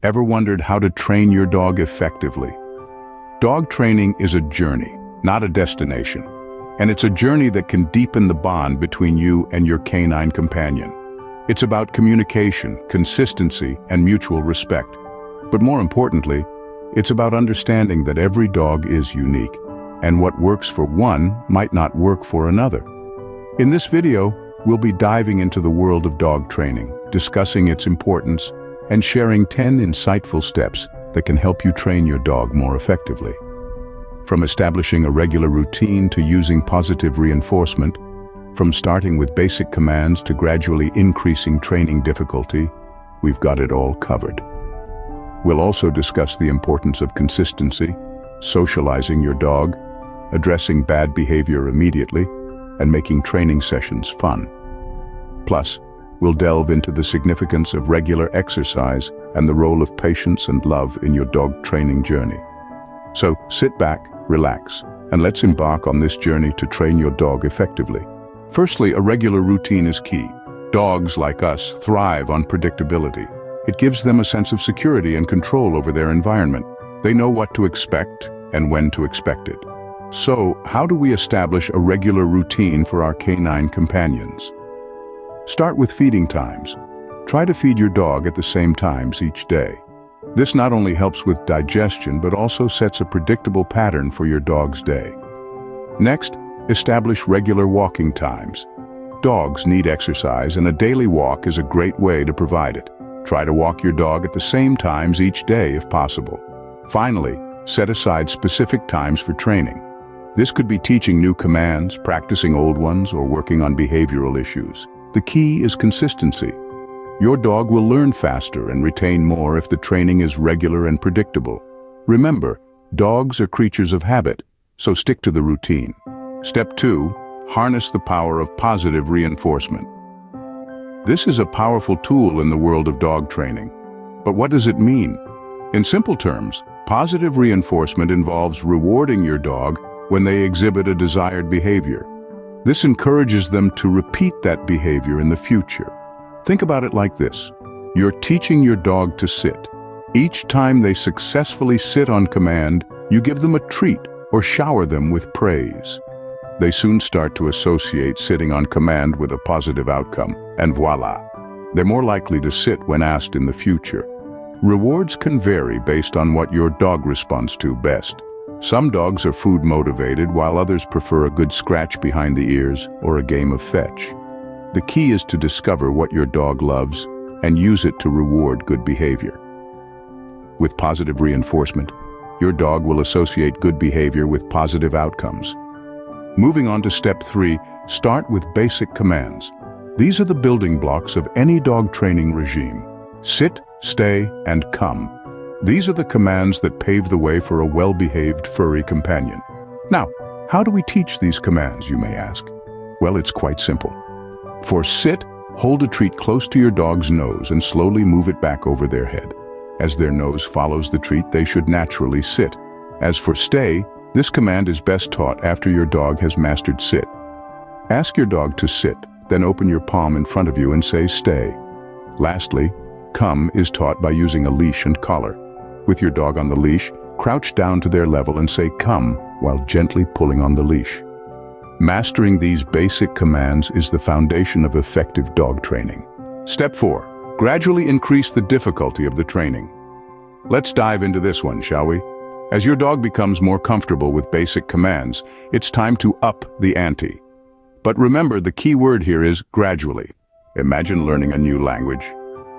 Ever wondered how to train your dog effectively? Dog training is a journey, not a destination. And it's a journey that can deepen the bond between you and your canine companion. It's about communication, consistency, and mutual respect. But more importantly, it's about understanding that every dog is unique, and what works for one might not work for another. In this video, we'll be diving into the world of dog training, discussing its importance, and sharing 10 insightful steps that can help you train your dog more effectively. From establishing a regular routine to using positive reinforcement, from starting with basic commands to gradually increasing training difficulty, we've got it all covered. We'll also discuss the importance of consistency, socializing your dog, addressing bad behavior immediately, and making training sessions fun. Plus, we'll delve into the significance of regular exercise and the role of patience and love in your dog training journey. So, sit back, relax, and let's embark on this journey to train your dog effectively. Firstly, a regular routine is key. Dogs, like us, thrive on predictability. It gives them a sense of security and control over their environment. They know what to expect and when to expect it. So, how do we establish a regular routine for our canine companions? Start with feeding times. Try to feed your dog at the same times each day. This not only helps with digestion, but also sets a predictable pattern for your dog's day. Next, establish regular walking times. Dogs need exercise, and a daily walk is a great way to provide it. Try to walk your dog at the same times each day if possible. Finally, set aside specific times for training. This could be teaching new commands, practicing old ones, or working on behavioral issues. The key is consistency. Your dog will learn faster and retain more if the training is regular and predictable. Remember, dogs are creatures of habit, so stick to the routine. Step 2, harness the power of positive reinforcement. This is a powerful tool in the world of dog training. But what does it mean? In simple terms, positive reinforcement involves rewarding your dog when they exhibit a desired behavior. This encourages them to repeat that behavior in the future. Think about it like this. You're teaching your dog to sit. Each time they successfully sit on command, you give them a treat or shower them with praise. They soon start to associate sitting on command with a positive outcome, and voila, they're more likely to sit when asked in the future. Rewards can vary based on what your dog responds to best. Some dogs are food motivated, while others prefer a good scratch behind the ears or a game of fetch. The key is to discover what your dog loves and use it to reward good behavior. With positive reinforcement, your dog will associate good behavior with positive outcomes. Moving on to step 3, start with basic commands. These are the building blocks of any dog training regime. Sit, stay, and come. These are the commands that pave the way for a well-behaved furry companion. Now, how do we teach these commands, you may ask? Well, it's quite simple. For sit, hold a treat close to your dog's nose and slowly move it back over their head. As their nose follows the treat, they should naturally sit. As for stay, this command is best taught after your dog has mastered sit. Ask your dog to sit, then open your palm in front of you and say stay. Lastly, come is taught by using a leash and collar. With your dog on the leash, crouch down to their level and say come while gently pulling on the leash. Mastering these basic commands is the foundation of effective dog training. Step 4, gradually increase the difficulty of the training. Let's dive into this one, shall we? As your dog becomes more comfortable with basic commands, it's time to up the ante. But remember, the key word here is gradually. Imagine learning a new language.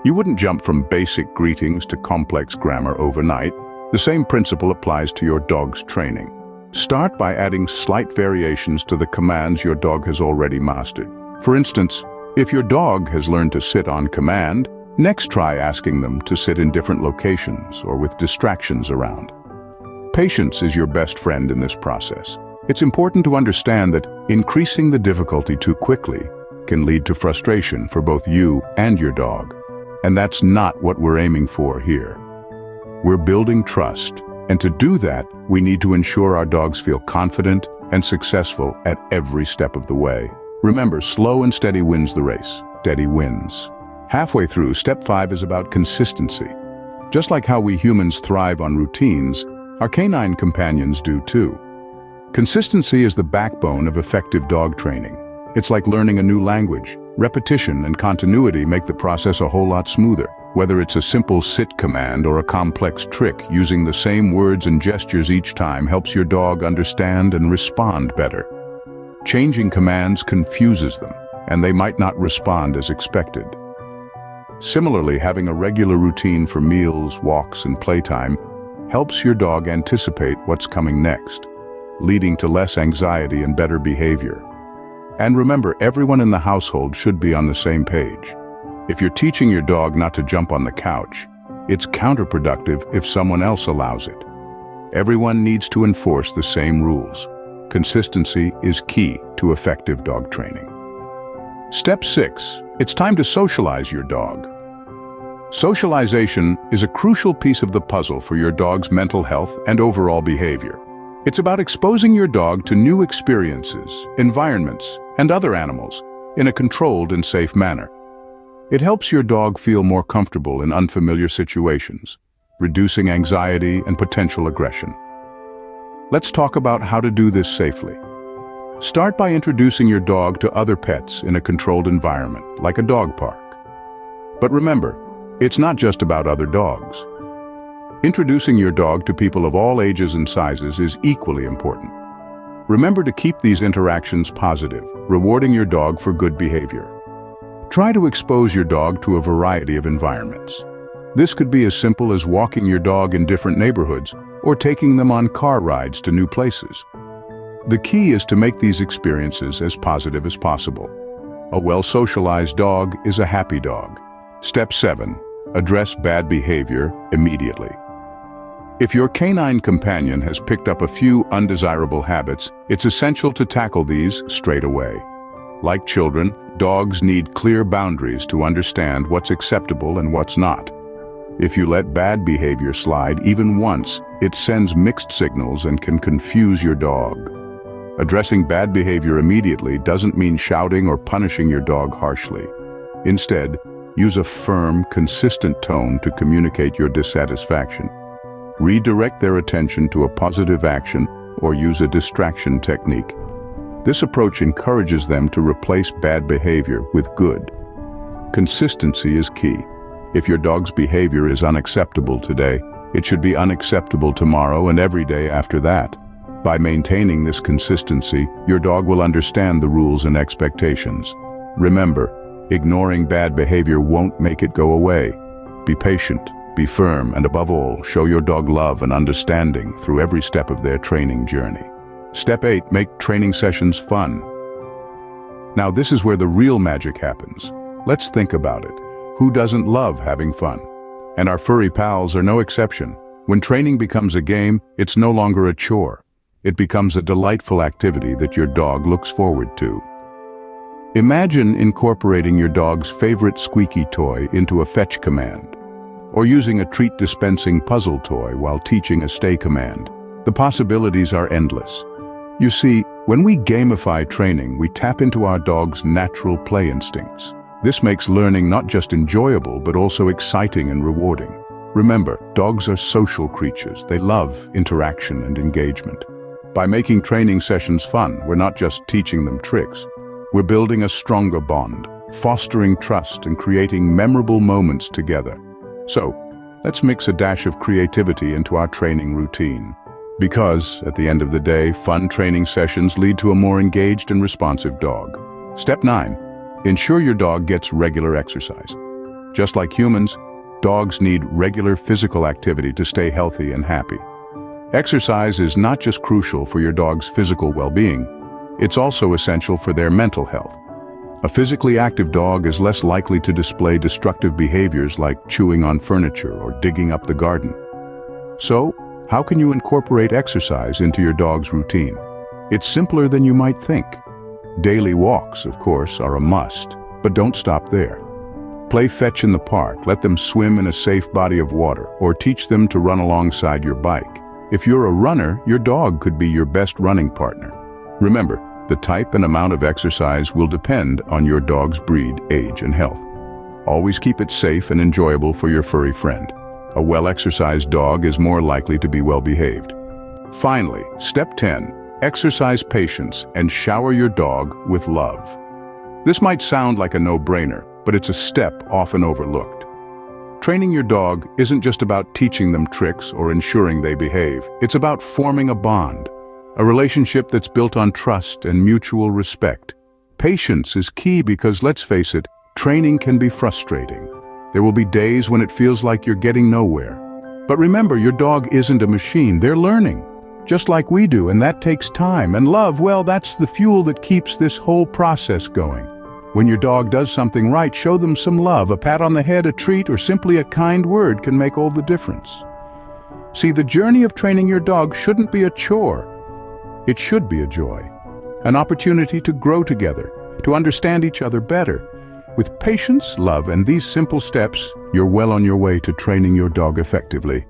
You wouldn't jump from basic greetings to complex grammar overnight. The same principle applies to your dog's training. Start by adding slight variations to the commands your dog has already mastered. For instance, if your dog has learned to sit on command, next try asking them to sit in different locations or with distractions around. Patience is your best friend in this process. It's important to understand that increasing the difficulty too quickly can lead to frustration for both you and your dog. And that's not what we're aiming for here. We're building trust, and to do that, we need to ensure our dogs feel confident and successful at every step of the way. Remember, slow and steady wins the race. Steady wins. Halfway through, step 5 is about consistency. Just like how we humans thrive on routines, our canine companions do too. Consistency is the backbone of effective dog training. It's like learning a new language. Repetition and continuity make the process a whole lot smoother. Whether it's a simple sit command or a complex trick, using the same words and gestures each time helps your dog understand and respond better. Changing commands confuses them, and they might not respond as expected. Similarly, having a regular routine for meals, walks, and playtime helps your dog anticipate what's coming next, leading to less anxiety and better behavior. And remember, everyone in the household should be on the same page. If you're teaching your dog not to jump on the couch, it's counterproductive if someone else allows it. Everyone needs to enforce the same rules. Consistency is key to effective dog training. Step 6. It's time to socialize your dog. Socialization is a crucial piece of the puzzle for your dog's mental health and overall behavior. It's about exposing your dog to new experiences, environments, and other animals in a controlled and safe manner. It helps your dog feel more comfortable in unfamiliar situations, reducing anxiety and potential aggression. Let's talk about how to do this safely. Start by introducing your dog to other pets in a controlled environment, like a dog park. But remember, it's not just about other dogs. Introducing your dog to people of all ages and sizes is equally important. Remember to keep these interactions positive, rewarding your dog for good behavior. Try to expose your dog to a variety of environments. This could be as simple as walking your dog in different neighborhoods or taking them on car rides to new places. The key is to make these experiences as positive as possible. A well-socialized dog is a happy dog. Step 7. Address bad behavior immediately. If your canine companion has picked up a few undesirable habits, it's essential to tackle these straight away. Like children, dogs need clear boundaries to understand what's acceptable and what's not. If you let bad behavior slide even once, it sends mixed signals and can confuse your dog. Addressing bad behavior immediately doesn't mean shouting or punishing your dog harshly. Instead, use a firm, consistent tone to communicate your dissatisfaction. Redirect their attention to a positive action or use a distraction technique. This approach encourages them to replace bad behavior with good. Consistency is key. If your dog's behavior is unacceptable today, it should be unacceptable tomorrow and every day after that. By maintaining this consistency, your dog will understand the rules and expectations. Remember, ignoring bad behavior won't make it go away. Be patient, be firm, and above all, show your dog love and understanding through every step of their training journey. Step 8. Make training sessions fun. Now this is where the real magic happens. Let's think about it. Who doesn't love having fun? And our furry pals are no exception. When training becomes a game, it's no longer a chore. It becomes a delightful activity that your dog looks forward to. Imagine incorporating your dog's favorite squeaky toy into a fetch command, or using a treat dispensing puzzle toy while teaching a stay command. The possibilities are endless. You see, when we gamify training, we tap into our dog's natural play instincts. This makes learning not just enjoyable, but also exciting and rewarding. Remember, dogs are social creatures. They love interaction and engagement. By making training sessions fun, we're not just teaching them tricks. We're building a stronger bond, fostering trust and creating memorable moments together. So, let's mix a dash of creativity into our training routine. Because, at the end of the day, fun training sessions lead to a more engaged and responsive dog. Step 9. Ensure your dog gets regular exercise. Just like humans, dogs need regular physical activity to stay healthy and happy. Exercise is not just crucial for your dog's physical well-being, it's also essential for their mental health. A physically active dog is less likely to display destructive behaviors like chewing on furniture or digging up the garden. So, how can you incorporate exercise into your dog's routine? It's simpler than you might think. Daily walks, of course, are a must, but don't stop there. Play fetch in the park, let them swim in a safe body of water, or teach them to run alongside your bike. If you're a runner, your dog could be your best running partner. Remember, the type and amount of exercise will depend on your dog's breed, age, and health. Always keep it safe and enjoyable for your furry friend. A well-exercised dog is more likely to be well-behaved. Finally, step 10, exercise patience and shower your dog with love. This might sound like a no-brainer, but it's a step often overlooked. Training your dog isn't just about teaching them tricks or ensuring they behave. It's about forming a bond, a relationship that's built on trust and mutual respect. Patience is key because, let's face it, training can be frustrating. There will be days when it feels like you're getting nowhere. But remember, your dog isn't a machine. They're learning, just like we do, and that takes time. And love, well, that's the fuel that keeps this whole process going. When your dog does something right, show them some love. A pat on the head, a treat, or simply a kind word can make all the difference. See, the journey of training your dog shouldn't be a chore. It should be a joy, an opportunity to grow together, to understand each other better. With patience, love, and these simple steps, you're well on your way to training your dog effectively.